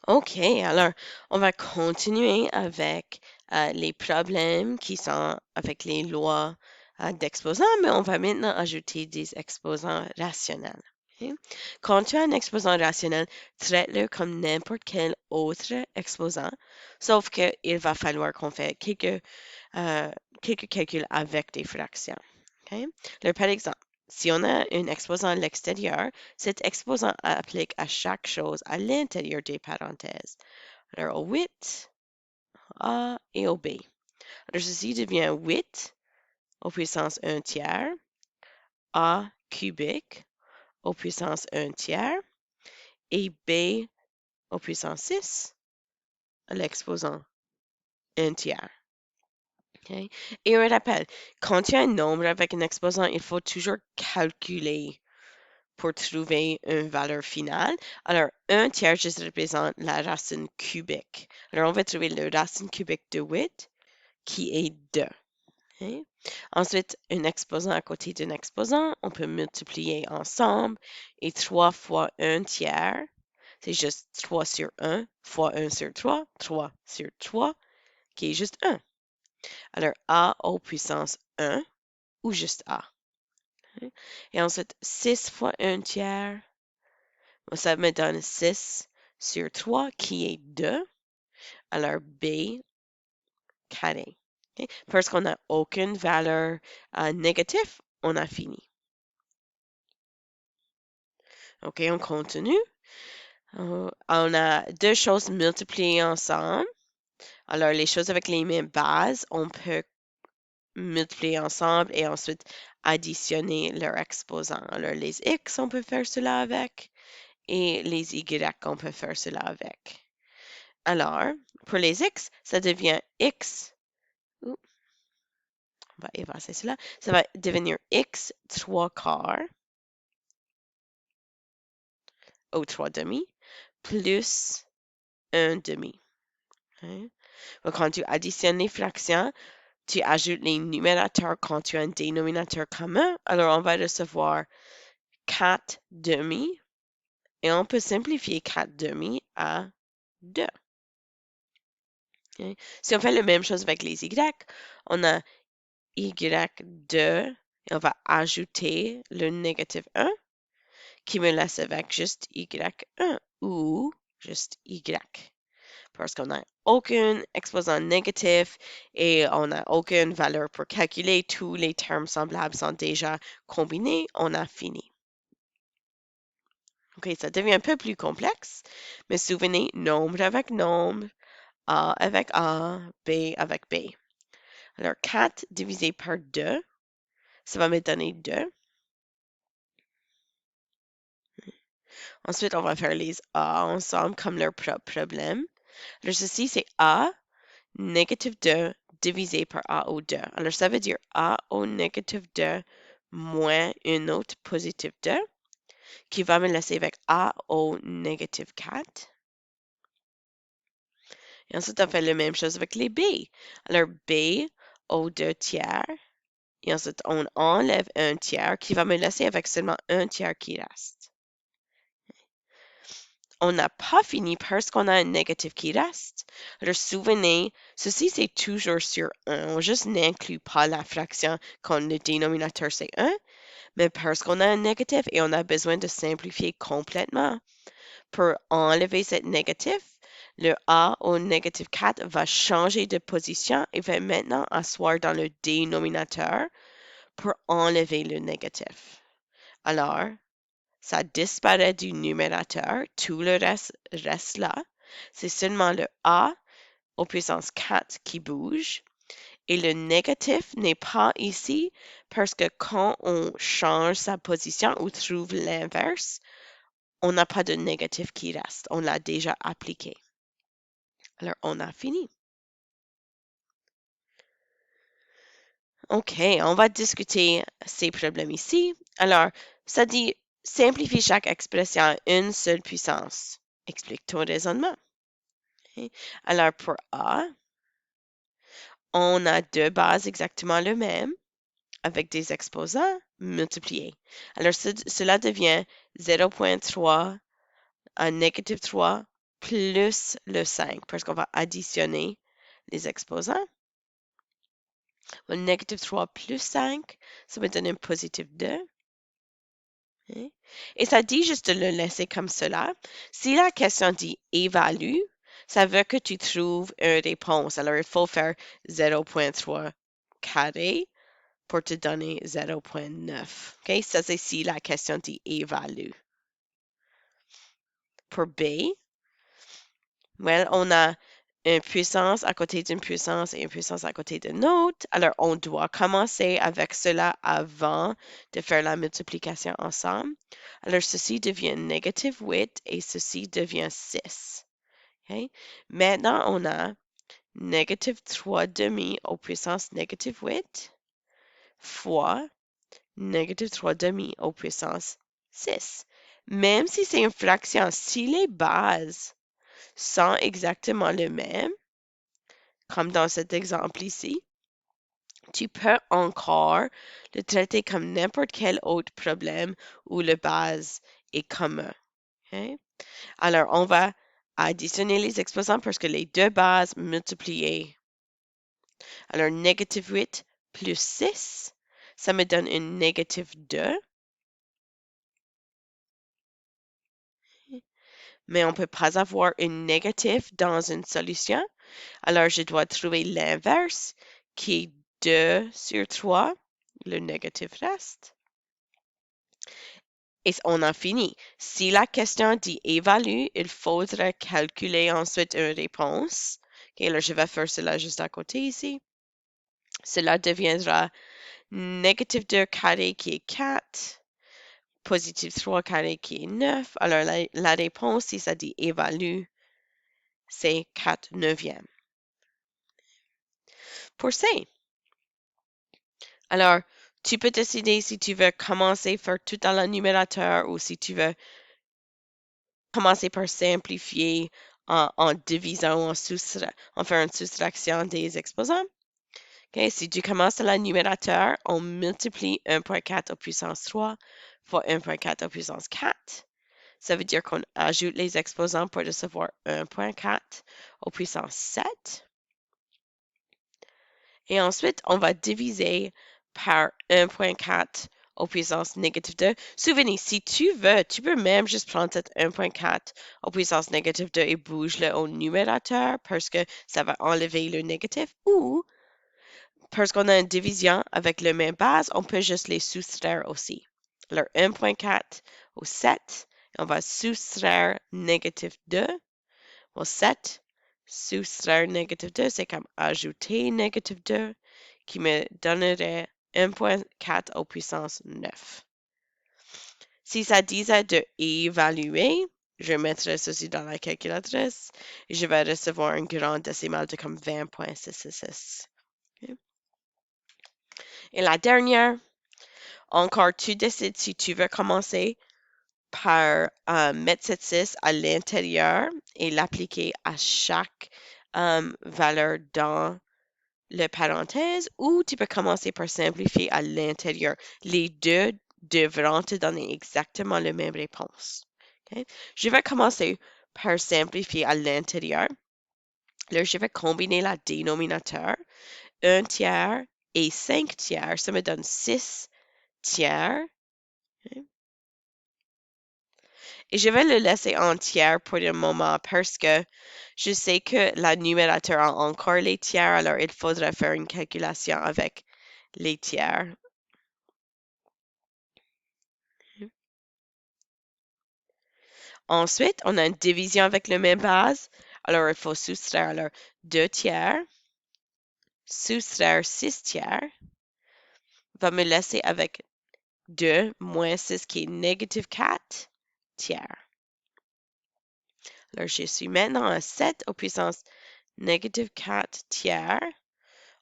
OK, alors on va continuer avec les problèmes qui sont avec les lois d'exposants, mais on va maintenant ajouter des exposants rationnels. OK? Quand tu as un exposant rationnel, traite-le comme n'importe quel autre exposant, sauf qu'il va falloir qu'on fasse euh, quelques calculs avec des fractions. OK? Alors, par exemple, si on a un exposant à l'extérieur, cet exposant applique à chaque chose à l'intérieur des parenthèses. Alors, au 8, A et au B. Alors, ceci devient 8 au puissance 1 tiers, A cubique au puissance 1 tiers, et B au puissance 6 à l'exposant 1 tiers. OK? Et on rappelle, quand tu as un nombre avec un exposant, il faut toujours calculer pour trouver une valeur finale. Alors, 1 tiers juste représente la racine cubique. Alors, on va trouver la racine cubique de 8 qui est 2. OK? Ensuite, un exposant à côté d'un exposant, on peut multiplier ensemble. Et 3 fois 1 tiers, c'est juste 3 sur 1 fois 1 sur 3 sur 3, qui est juste 1. Alors, A au puissance 1 ou juste A. OK? Et ensuite, 6 fois 1 tiers, ça me donne 6 sur 3 qui est 2. Alors, B carré. OK? Parce qu'on n'a aucune valeur négative, on a fini. OK, on continue. On a deux choses multipliées ensemble. Alors, les choses avec les mêmes bases, on peut multiplier ensemble et ensuite additionner leurs exposants. Alors, les x, on peut faire cela avec, et les y, on peut faire cela avec. Alors, pour les x, ça devient x. On va effacer cela. Ça va devenir x 3 quarts ou 3 demi plus 1 demi. Hein? Donc, quand tu additionnes les fractions, tu ajoutes les numérateurs quand tu as un dénominateur commun. Alors, on va recevoir 4 demi et on peut simplifier 4 demi à 2. Okay? Si on fait la même chose avec les y, on a y2 et on va ajouter le négatif 1 qui me laisse avec juste y1 ou juste y. Parce qu'on n'a aucun exposant négatif et on n'a aucune valeur pour calculer. Tous les termes semblables sont déjà combinés. On a fini. OK, ça devient un peu plus complexe, mais souvenez, nombre avec nombre, A avec A, B avec B. Alors, 4 divisé par 2, ça va me donner 2. Ensuite, on va faire les A ensemble comme leur propre problème. Alors, ceci, c'est A négative 2 divisé par A au 2. Alors, ça veut dire A au négative 2 moins une autre positive 2 qui va me laisser avec A au négative 4. Et ensuite, on fait la même chose avec les B. Alors, B au 2 tiers. Et ensuite, on enlève un tiers qui va me laisser avec seulement un tiers qui reste. On n'a pas fini parce qu'on a un négatif qui reste. Alors, souvenez, ceci, c'est toujours sur 1. On juste n'inclut pas la fraction quand le dénominateur, c'est 1. Mais parce qu'on a un négatif et on a besoin de simplifier complètement, pour enlever cette négatif, le A au négatif 4 va changer de position et va maintenant asseoir dans le dénominateur pour enlever le négatif. Alors, ça disparaît du numérateur, tout le reste là. C'est seulement le A au puissance 4 qui bouge. Et le négatif n'est pas ici parce que quand on change sa position ou trouve l'inverse, on n'a pas de négatif qui reste. On l'a déjà appliqué. Alors, on a fini. OK, on va discuter ces problèmes ici. Alors, ça dit simplifie chaque expression à une seule puissance. Explique ton raisonnement. OK? Alors, pour A, on a deux bases exactement les mêmes avec des exposants multipliés. Alors, cela devient 0,3 à négative 3 plus le 5, parce qu'on va additionner les exposants. Le négatif 3 plus 5, ça va donner un positif 2. Hein? Et ça dit juste de le laisser comme cela. Si la question dit évalue, ça veut que tu trouves une réponse. Alors, il faut faire 0,3 carré pour te donner 0,9. OK? Ça, c'est si la question dit évalue. Pour B, well, on a une puissance à côté d'une puissance et une puissance à côté d'une autre. Alors, on doit commencer avec cela avant de faire la multiplication ensemble. Alors, ceci devient négative 8 et ceci devient 6. Okay? Maintenant, on a négative 3 demi au puissance négative 8 fois négative 3 demi au puissance 6. Même si c'est une fraction, si les bases sont exactement les mêmes, comme dans cet exemple ici, tu peux encore le traiter comme n'importe quel autre problème où la base est commun. Okay? Alors, on va additionner les exposants parce que les deux bases multipliées. Alors, négative 8 plus 6, ça me donne une négative 2. Mais on ne peut pas avoir une négative dans une solution. Alors, je dois trouver l'inverse, qui est 2 sur 3. Le négatif reste. Et on a fini. Si la question dit évalue, il faudra calculer ensuite une réponse. OK, alors je vais faire cela juste à côté ici. Cela deviendra négative 2 carré qui est 4, positif 3 carré qui est 9. Alors la réponse, si ça dit évalue, c'est 4 neuvièmes. Pour C, alors, tu peux décider si tu veux commencer à faire tout dans le numérateur ou si tu veux commencer par simplifier en divisant ou en faire une soustraction des exposants. Okay, si tu commences à la numérateur, on multiplie 1,4 au puissance 3 fois 1,4 au puissance 4. Ça veut dire qu'on ajoute les exposants pour recevoir 1,4 au puissance 7. Et ensuite, on va diviser par 1,4 au puissance négative 2. Souvenez, si tu veux, tu peux même juste prendre cet 1,4 au puissance négative 2 et bouge-le au numérateur parce que ça va enlever le négatif. Ou, parce qu'on a une division avec la même base, on peut juste les soustraire aussi. Alors, 1,4 au 7, on va soustraire négative 2 au 7. Soustraire négative 2, c'est comme ajouter négative 2 qui me donnerait 1,4 au puissance 9. Si ça disait de évaluer, je mettrai ceci dans la calculatrice et je vais recevoir un grand décimal de comme 20,666. Okay. Et la dernière, encore tu décides si tu veux commencer par mettre cette 6 à l'intérieur et l'appliquer à chaque valeur dans le parenthèse ou tu peux commencer par simplifier à l'intérieur. Les deux devront te donner exactement la même réponse. Okay? Je vais commencer par simplifier à l'intérieur. Là, je vais combiner la dénominateur. 1 tiers et 5 tiers, ça me donne 6 tiers. Okay? Et je vais le laisser entier pour le moment parce que je sais que la numérateur a encore les tiers, alors il faudra faire une calculation avec les tiers. Ensuite, on a une division avec la même base. Alors, il faut soustraire alors 2 tiers, soustraire 6 tiers, va me laisser avec 2 moins 6 qui est négative 4 tiers. Alors, je suis maintenant à 7 au puissance négative 4 tiers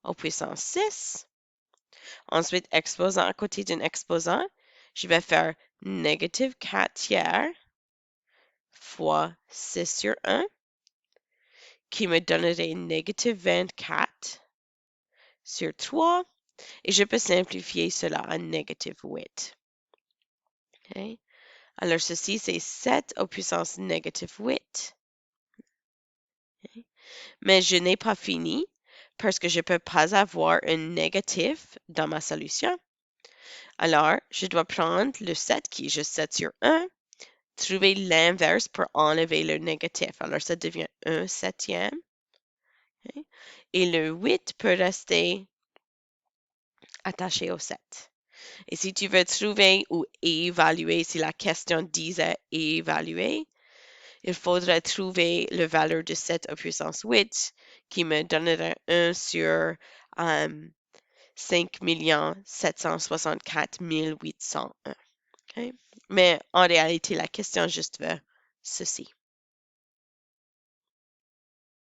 au puissance 6. Ensuite, exposant à côté d'un exposant, je vais faire négative 4 tiers fois 6 sur 1 qui me donnerait négative 24 sur 3 et je peux simplifier cela à négative 8. Okay? Alors, ceci, c'est 7 au puissance négative 8 Mais je n'ai pas fini parce que je ne peux pas avoir un négatif dans ma solution. Alors, je dois prendre le 7 qui est juste 7 sur 1, trouver l'inverse pour enlever le négatif. Alors, ça devient un septième. Ok? Et le 8 peut rester attaché au 7. Et si tu veux trouver ou évaluer, si la question disait évaluer, il faudrait trouver la valeur de 7 à puissance 8 qui me donnerait 1 sur 5 764 801. Okay? Mais en réalité, la question juste veut ceci.